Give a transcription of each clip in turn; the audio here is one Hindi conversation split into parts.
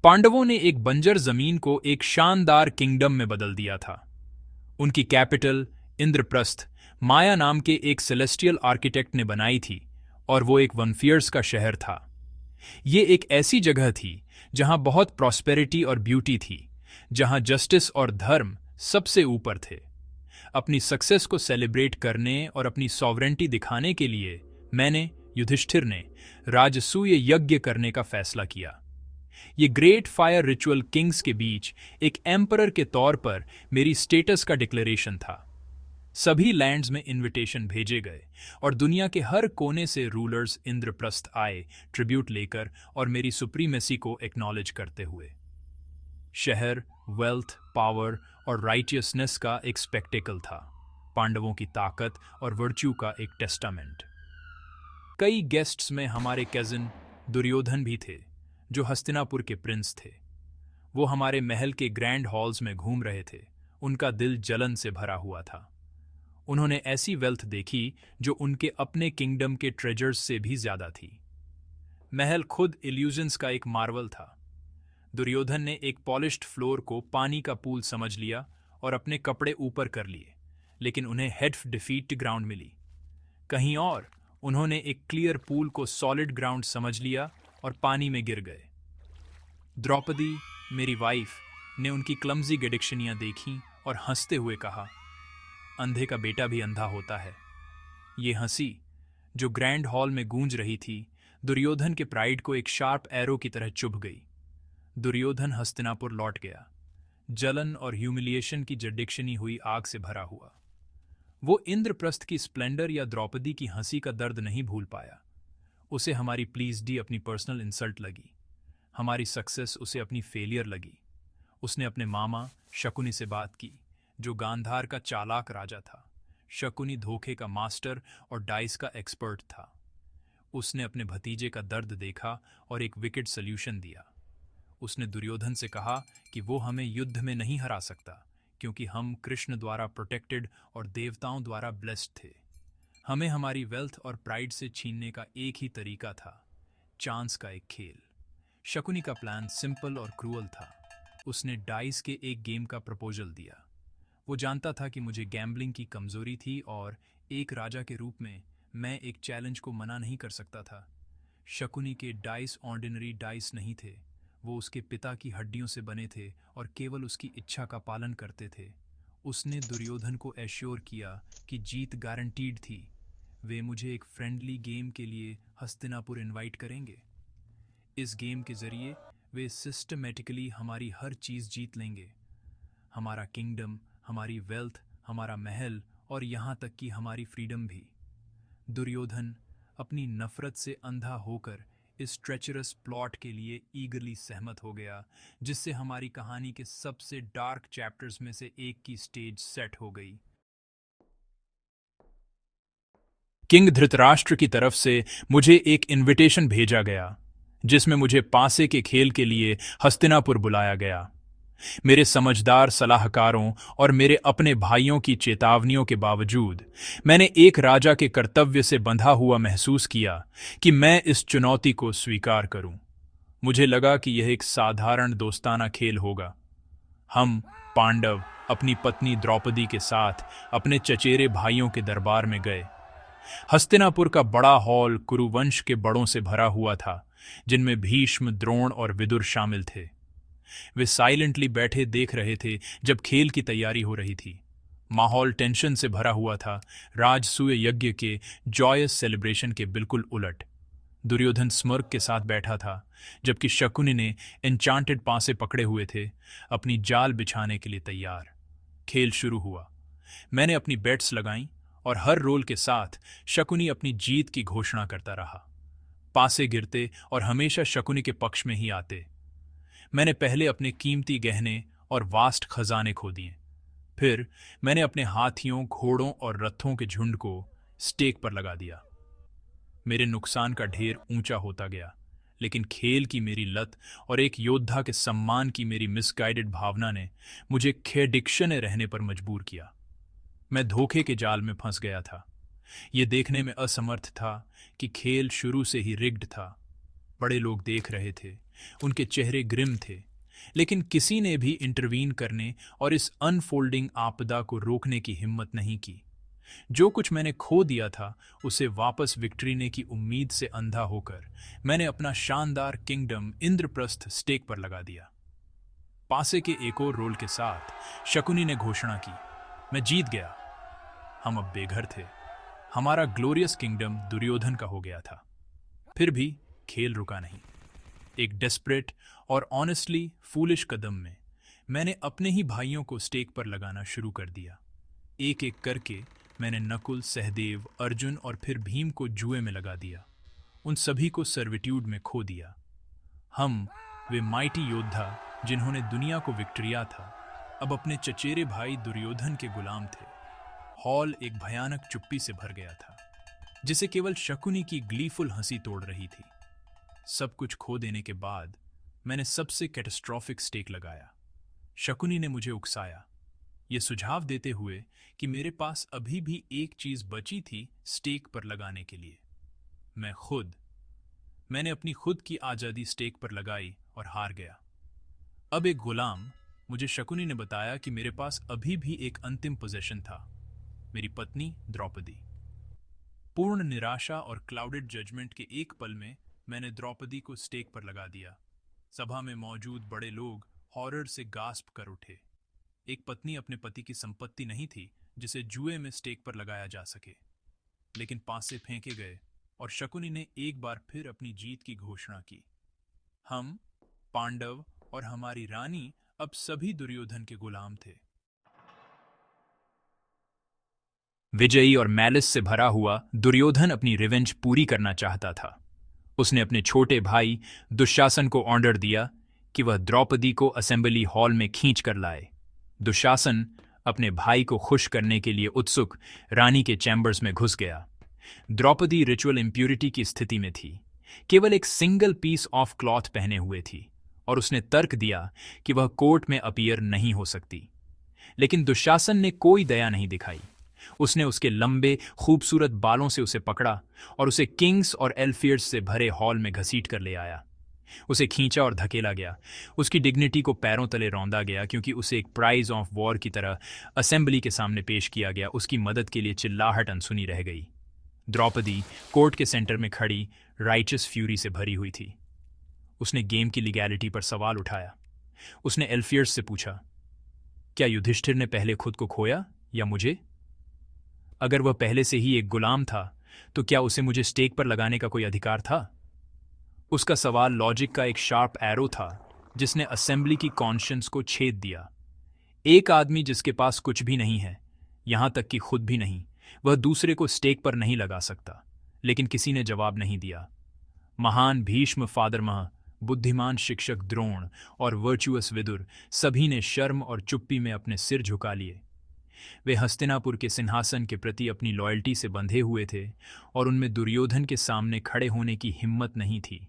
पांडवों ने एक बंजर जमीन को एक शानदार किंगडम में बदल दिया था। उनकी कैपिटल इंद्रप्रस्थ माया नाम के एक सेलेस्टियल आर्किटेक्ट ने बनाई थी और वो एक वनफियर्स का शहर था। ये एक ऐसी जगह थी जहां बहुत प्रॉस्पेरिटी और ब्यूटी थी, जहां जस्टिस और धर्म सबसे ऊपर थे। अपनी सक्सेस को सेलिब्रेट करने और अपनी सॉवरेंटी दिखाने के लिए मैंने, युधिष्ठिर ने, राजसूय यज्ञ करने का फैसला किया। ये ग्रेट फायर रिचुअल किंग्स के बीच एक एम्परर के तौर पर मेरी स्टेटस का डिक्लेरेशन था। सभी लैंड्स में इनविटेशन भेजे गए और दुनिया के हर कोने से रूलर्स इंद्रप्रस्थ आए ट्रिब्यूट लेकर और मेरी सुप्रीमेसी को एक्नॉलेज करते हुए। शहर वेल्थ, पावर और राइटियसनेस का एक स्पेक्टेकल था, पांडवों की ताकत और वर्च्यू का एक टेस्टामेंट। कई गेस्ट्स में हमारे कजिन दुर्योधन भी थे, जो हस्तिनापुर के प्रिंस थे। वो हमारे महल के ग्रैंड हॉल्स में घूम रहे थे। उनका दिल जलन से भरा हुआ था। उन्होंने ऐसी वेल्थ देखी जो उनके अपने किंगडम के ट्रेजर्स से भी ज्यादा थी। महल खुद इल्यूजन्स का एक मार्वल था। दुर्योधन ने एक पॉलिश्ड फ्लोर को पानी का पूल समझ लिया और अपने कपड़े ऊपर कर लिए, लेकिन उन्हें हेड डिफीट ग्राउंड मिली। कहीं और उन्होंने एक क्लियर पूल को सॉलिड ग्राउंड समझ लिया और पानी में गिर गए। द्रौपदी, मेरी वाइफ, ने उनकी क्लमजी गडिक्शनियां देखीं और हंसते हुए कहा, अंधे का बेटा भी अंधा होता है। ये हंसी, जो ग्रैंड हॉल में गूंज रही थी, दुर्योधन के प्राइड को एक शार्प एरो की तरह चुभ गई। दुर्योधन हस्तिनापुर लौट गया, जलन और ह्यूमिलिएशन की जडिक्शनी हुई आग से भरा हुआ। वो इंद्रप्रस्थ की स्प्लेंडर या द्रौपदी की हंसी का दर्द नहीं भूल पाया। उसे हमारी प्लीज डी अपनी पर्सनल इंसल्ट लगी, हमारी सक्सेस उसे अपनी फेलियर लगी। उसने अपने मामा शकुनी से बात की, जो गांधार का चालाक राजा था। शकुनी धोखे का मास्टर और डाइस का एक्सपर्ट था। उसने अपने भतीजे का दर्द देखा और एक विकेट सॉल्यूशन दिया। उसने दुर्योधन से कहा कि वो हमें युद्ध में नहीं हरा सकता, क्योंकि हम कृष्ण द्वारा प्रोटेक्टेड और देवताओं द्वारा ब्लेस्ड थे। हमें हमारी वेल्थ और प्राइड से छीनने का एक ही तरीका था, चांस का एक खेल। शकुनी का प्लान सिंपल और क्रूअल था। उसने डाइस के एक गेम का प्रपोजल दिया। वो जानता था कि मुझे गैम्बलिंग की कमजोरी थी और एक राजा के रूप में मैं एक चैलेंज को मना नहीं कर सकता था। शकुनी के डाइस ऑर्डिनरी डाइस नहीं थे। वो उसके पिता की हड्डियों से बने थे और केवल उसकी इच्छा का पालन करते थे। उसने दुर्योधन को एश्योर किया कि जीत गारंटीड थी। वे मुझे एक फ्रेंडली गेम के लिए हस्तिनापुर इनवाइट करेंगे। इस गेम के जरिए वे सिस्टमेटिकली हमारी हर चीज जीत लेंगे, हमारा किंगडम, हमारी वेल्थ, हमारा महल और यहाँ तक कि हमारी फ्रीडम भी। दुर्योधन अपनी नफरत से अंधा होकर इस ट्रेचरस प्लॉट के लिए ईगरली सहमत हो गया, जिससे हमारी कहानी के सबसे डार्क चैप्टर्स में से एक की स्टेज सेट हो गई। किंग धृतराष्ट्र की तरफ से मुझे एक इनविटेशन भेजा गया, जिसमें मुझे पासे के खेल के लिए हस्तिनापुर बुलाया गया। मेरे समझदार सलाहकारों और मेरे अपने भाइयों की चेतावनियों के बावजूद मैंने एक राजा के कर्तव्य से बंधा हुआ महसूस किया कि मैं इस चुनौती को स्वीकार करूं। मुझे लगा कि यह एक साधारण दोस्ताना खेल होगा। हम पांडव अपनी पत्नी द्रौपदी के साथ अपने चचेरे भाइयों के दरबार में गए। हस्तिनापुर का बड़ा हॉल कुरुवंश के बड़ों से भरा हुआ था, जिनमें भीष्म, द्रोण और विदुर शामिल थे। वे साइलेंटली बैठे देख रहे थे जब खेल की तैयारी हो रही थी। माहौल टेंशन से भरा हुआ था, राजसूय यज्ञ के जॉयस सेलिब्रेशन के बिल्कुल उलट। दुर्योधन स्मर्क के साथ बैठा था, जबकि शकुनी ने एन्चांटेड पासे पकड़े हुए थे, अपनी जाल बिछाने के लिए तैयार। खेल शुरू हुआ। मैंने अपनी बेट्स लगाईं और हर रोल के साथ शकुनी अपनी जीत की घोषणा करता रहा। पासे गिरते और हमेशा शकुनी के पक्ष में ही आते। मैंने पहले अपने कीमती गहने और वास्ट खजाने खो दिए। फिर मैंने अपने हाथियों, घोड़ों और रथों के झुंड को स्टेक पर लगा दिया। मेरे नुकसान का ढेर ऊंचा होता गया, लेकिन खेल की मेरी लत और एक योद्धा के सम्मान की मेरी मिसगाइडेड भावना ने मुझे खेडिक्शने रहने पर मजबूर किया। मैं धोखे के जाल में फंस गया था। ये देखने में असमर्थ था कि खेल शुरू से ही रिग्ड था। बड़े लोग देख रहे थे, उनके चेहरे ग्रिम थे, लेकिन किसी ने भी इंटरवीन करने और इस अनफोल्डिंग आपदा को रोकने की हिम्मत नहीं की। जो कुछ मैंने खो दिया था उसे वापस विक्ट्री ने की उम्मीद से अंधा होकर मैंने अपना शानदार किंगडम इंद्रप्रस्थ स्टेक पर लगा दिया। पासे के एक और रोल के साथ शकुनी ने घोषणा की, मैं जीत गया। हम अब बेघर थे। हमारा ग्लोरियस किंगडम दुर्योधन का हो गया था। फिर भी खेल रुका नहीं। एक डेस्परेट और ऑनेस्टली फूलिश कदम में मैंने अपने ही भाइयों को स्टेक पर लगाना शुरू कर दिया। एक एक करके मैंने नकुल, सहदेव, अर्जुन और फिर भीम को जुए में लगा दिया। उन सभी को सर्विट्यूड में खो दिया। हम, वे माइटी योद्धा जिन्होंने दुनिया को विक्ट्रिया था, अब अपने चचेरे भाई दुर्योधन के गुलाम थे। हॉल एक भयानक चुप्पी से भर गया था, जिसे केवल शकुनी की ग्लीफुल हंसी तोड़ रही थी। सब कुछ खो देने के बाद मैंने सबसे कैटास्ट्रॉफिक स्टेक लगाया। शकुनी ने मुझे उकसाया, ये सुझाव देते हुए कि मेरे पास अभी भी एक चीज बची थी स्टेक पर लगाने के लिए, मैं खुद। मैंने अपनी खुद की आजादी स्टेक पर लगाई और हार गया। अब एक गुलाम, मुझे शकुनी ने बताया कि मेरे पास अभी भी एक अंतिम पोजीशन था, मेरी पत्नी द्रौपदी। पूर्ण निराशा और क्लाउडेड जजमेंट के एक पल में मैंने द्रौपदी को स्टेक पर लगा दिया। सभा में मौजूद बड़े लोग हॉरर से गास्प कर उठे। एक पत्नी अपने पति की संपत्ति नहीं थी जिसे जुए में स्टेक पर लगाया जा सके। लेकिन पासे फेंके गए और शकुनी ने एक बार फिर अपनी जीत की घोषणा की। हम, पांडव और हमारी रानी अब सभी दुर्योधन के गुलाम थे। विजयी और मैलिस से भरा हुआ दुर्योधन अपनी रिवेंज पूरी करना चाहता था। उसने अपने छोटे भाई दुशासन को ऑर्डर दिया कि वह द्रौपदी को असेंबली हॉल में खींच कर लाए। दुशासन अपने भाई को खुश करने के लिए उत्सुक रानी के चैम्बर्स में घुस गया। द्रौपदी रिचुअल इम्प्यूरिटी की स्थिति में थी, केवल एक सिंगल पीस ऑफ क्लॉथ पहने हुए थी, और उसने तर्क दिया कि वह कोर्ट में अपीयर नहीं हो सकती। लेकिन दुशासन ने कोई दया नहीं दिखाई। उसने उसके लंबे खूबसूरत बालों से उसे पकड़ा और उसे किंग्स और एल्फियर्स से भरे हॉल में घसीट कर ले आया। उसे खींचा और धकेला गया। उसकी डिग्निटी को पैरों तले रौंदा गया क्योंकि उसे एक प्राइज ऑफ वॉर की तरह असेंबली के सामने पेश किया गया। उसकी मदद के लिए चिल्लाहट अनसुनी रह गई। द्रौपदी कोर्ट के सेंटर में खड़ी राइचस फ्यूरी से भरी हुई थी। उसने गेम की लीगैलिटी पर सवाल उठाया। उसने एल्फियर्स से पूछा, क्या युधिष्ठिर ने पहले खुद को खोया या मुझे? अगर वह पहले से ही एक गुलाम था तो क्या उसे मुझे स्टेक पर लगाने का कोई अधिकार था? उसका सवाल लॉजिक का एक शार्प एरो था जिसने असेंबली की कॉन्शियंस को छेद दिया। एक आदमी जिसके पास कुछ भी नहीं है, यहां तक कि खुद भी नहीं, वह दूसरे को स्टेक पर नहीं लगा सकता। लेकिन किसी ने जवाब नहीं दिया। महान भीष्म फादरमह, बुद्धिमान शिक्षक द्रोण और वर्चुअस विदुर सभी ने शर्म और चुप्पी में अपने सिर झुका लिए। वे हस्तिनापुर के सिंहासन के प्रति अपनी लॉयल्टी से बंधे हुए थे और उनमें दुर्योधन के सामने खड़े होने की हिम्मत नहीं थी।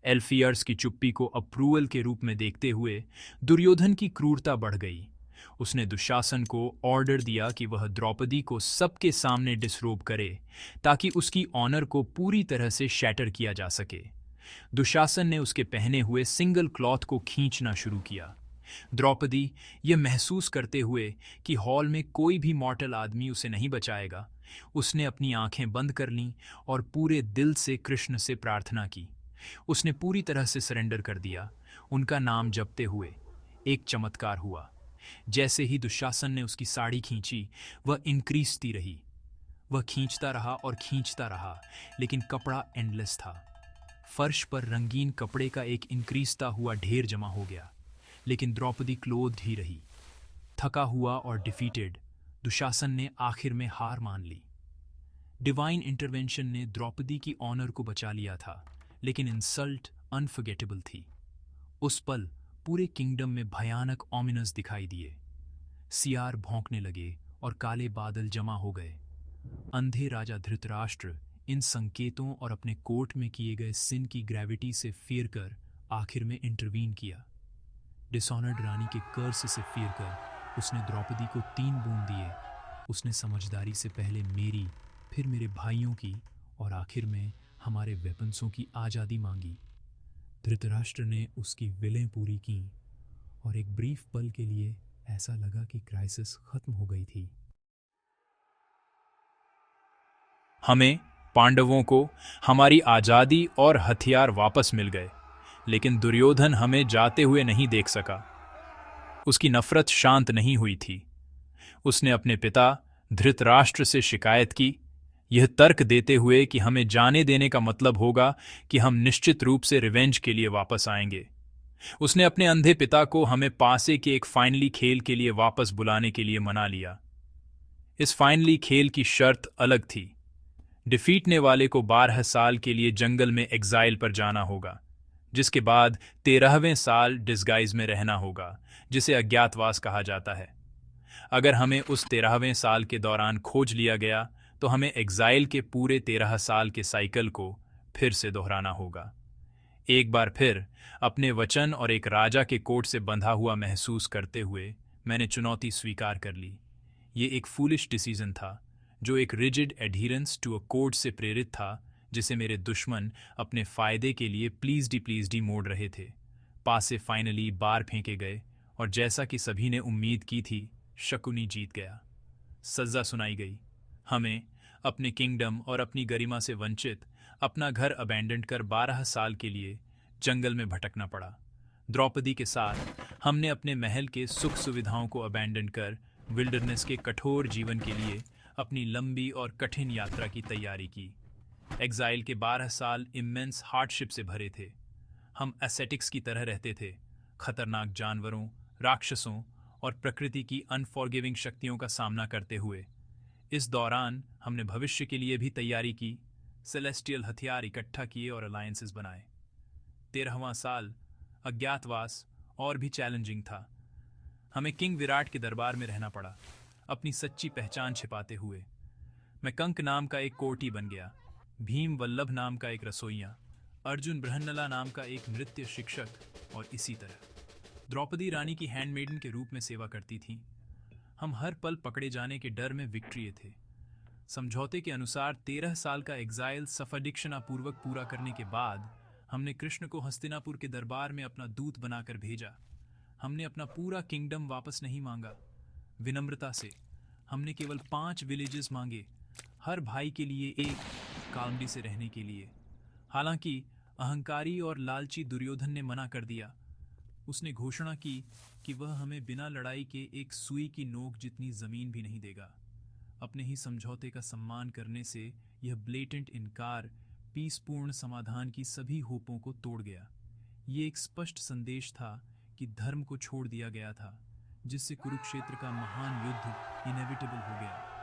एल्फियर्स की चुप्पी को अप्रूवल के रूप में देखते हुए दुर्योधन की क्रूरता बढ़ गई। उसने दुशासन को ऑर्डर दिया कि वह द्रौपदी को सबके सामने डिसरोब करे ताकि उसकी ऑनर को पूरी तरह से शैटर किया जा सके। दुशासन ने उसके पहने हुए सिंगल क्लॉथ को खींचना शुरू किया। द्रौपदी, यह महसूस करते हुए कि हॉल में कोई भी मॉर्टल आदमी उसे नहीं बचाएगा, उसने अपनी आंखें बंद कर लीं और पूरे दिल से कृष्ण से प्रार्थना की। उसने पूरी तरह से सरेंडर कर दिया। उनका नाम जपते हुए एक चमत्कार हुआ। जैसे ही दुशासन ने उसकी साड़ी खींची, वह इंक्रीजती रही। वह खींचता रहा और खींचता रहा, लेकिन कपड़ा एंडलेस था। फर्श पर रंगीन कपड़े का एक इंक्रीजता हुआ ढेर जमा हो गया, लेकिन द्रौपदी क्लोथ ही रही। थका हुआ और डिफीटेड, दुशासन ने आखिर में हार मान ली। डिवाइन इंटरवेंशन ने द्रौपदी की ऑनर को बचा लिया था, लेकिन इंसल्ट अनफॉरगेटेबल थी। उस पल पूरे किंगडम में भयानक ऑमिनस दिखाई दिए। सियार भौंकने लगे और काले बादल जमा हो गए। अंधे राजा धृतराष्ट्र इन संकेतों और अपने कोर्ट में किए गए सिन की ग्रेविटी से फिर कर आखिर में इंटरवीन किया। डिसऑनर्ड रानी के कर्स से फिर कर उसने द्रौपदी को 3 बूंद दिए। उसने समझदारी से पहले मेरी, फिर मेरे भाइयों की और आखिर में हमारे वेपन्सों की आज़ादी मांगी। धृतराष्ट्र ने उसकी विलें पूरी की और एक ब्रीफ पल के लिए ऐसा लगा कि क्राइसिस खत्म हो गई थी। हमें, पांडवों को, हमारी आज़ादी और हथियार वापस मिल गए, लेकिन दुर्योधन हमें जाते हुए नहीं देख सका। उसकी नफरत शांत नहीं हुई थी। उसने अपने पिता धृतराष्ट्र से शिकायत की, यह तर्क देते हुए कि हमें जाने देने का मतलब होगा कि हम निश्चित रूप से रिवेंज के लिए वापस आएंगे। उसने अपने अंधे पिता को हमें पासे के एक फाइनली खेल के लिए वापस बुलाने के लिए मना लिया। इस फाइनली खेल की शर्त अलग थी। डिफीटने वाले को 12 साल के लिए जंगल में एग्जाइल पर जाना होगा, जिसके बाद 13वें साल डिस्गाइज में रहना होगा, जिसे अज्ञातवास कहा जाता है। अगर हमें उस 13वें साल के दौरान खोज लिया गया तो हमें एग्जाइल के पूरे 13 साल के साइकिल को फिर से दोहराना होगा। एक बार फिर अपने वचन और एक राजा के कोट से बंधा हुआ महसूस करते हुए मैंने चुनौती स्वीकार कर ली। ये एक फूलिश डिसीजन था, जो एक रिजिड एडहिरेंस टू अ कोड से प्रेरित था, जिसे मेरे दुश्मन अपने फायदे के लिए प्लीज डी मोड़ रहे थे। पासे फाइनली बार फेंके गए और जैसा कि सभी ने उम्मीद की थी, शकुनी जीत गया। सज़ा सुनाई गई। हमें अपने किंगडम और अपनी गरिमा से वंचित अपना घर अबैंडन कर 12 साल के लिए जंगल में भटकना पड़ा। द्रौपदी के साथ हमने अपने महल के सुख सुविधाओं को अबैंडन कर विल्डरनेस के कठोर जीवन के लिए अपनी लंबी और कठिन यात्रा की तैयारी की। एग्जाइल के 12 साल इमेंस हार्डशिप से भरे थे। हम एसेटिक्स की तरह रहते थे, खतरनाक जानवरों, राक्षसों और प्रकृति की अनफॉरगिविंग शक्तियों का सामना करते हुए। इस दौरान हमने भविष्य के लिए भी तैयारी की, सेलेस्टियल हथियार इकट्ठा किए और अलायंसेस बनाए। 13वां साल अज्ञातवास और भी चैलेंजिंग था। हमें किंग विराट के दरबार में रहना पड़ा, अपनी सच्ची पहचान छिपाते हुए। मैं कंक नाम का एक कोर्टी बन गया, भीम वल्लभ नाम का एक रसोइया, अर्जुन बृहन्नला नाम का एक नृत्य शिक्षक, और इसी तरह द्रौपदी रानी की हैंडमेडन के रूप में सेवा करती थी। हम हर पल पकड़े जाने के डर में विक्ट्रिय थे। समझौते के अनुसार 13 साल का एग्जाइल सफरदीक्षापूर्वक पूरा करने के बाद हमने कृष्ण को हस्तिनापुर के दरबार में अपना दूत बनाकर भेजा। हमने अपना पूरा किंगडम वापस नहीं मांगा। विनम्रता से हमने केवल 5 विलेजेस मांगे, हर भाई के लिए एक, कालमडी से रहने के लिए। हालांकि अहंकारी और लालची दुर्योधन ने मना कर दिया। उसने घोषणा की कि वह हमें बिना लड़ाई के एक सुई की नोक जितनी जमीन भी नहीं देगा। अपने ही समझौते का सम्मान करने से यह ब्लेटेंट इनकार पीसपूर्ण समाधान की सभी होपों को तोड़ गया। ये एक स्पष्ट संदेश था कि धर्म को छोड़ दिया गया था, जिससे कुरुक्षेत्र का महान युद्ध इनेविटेबल हो गया।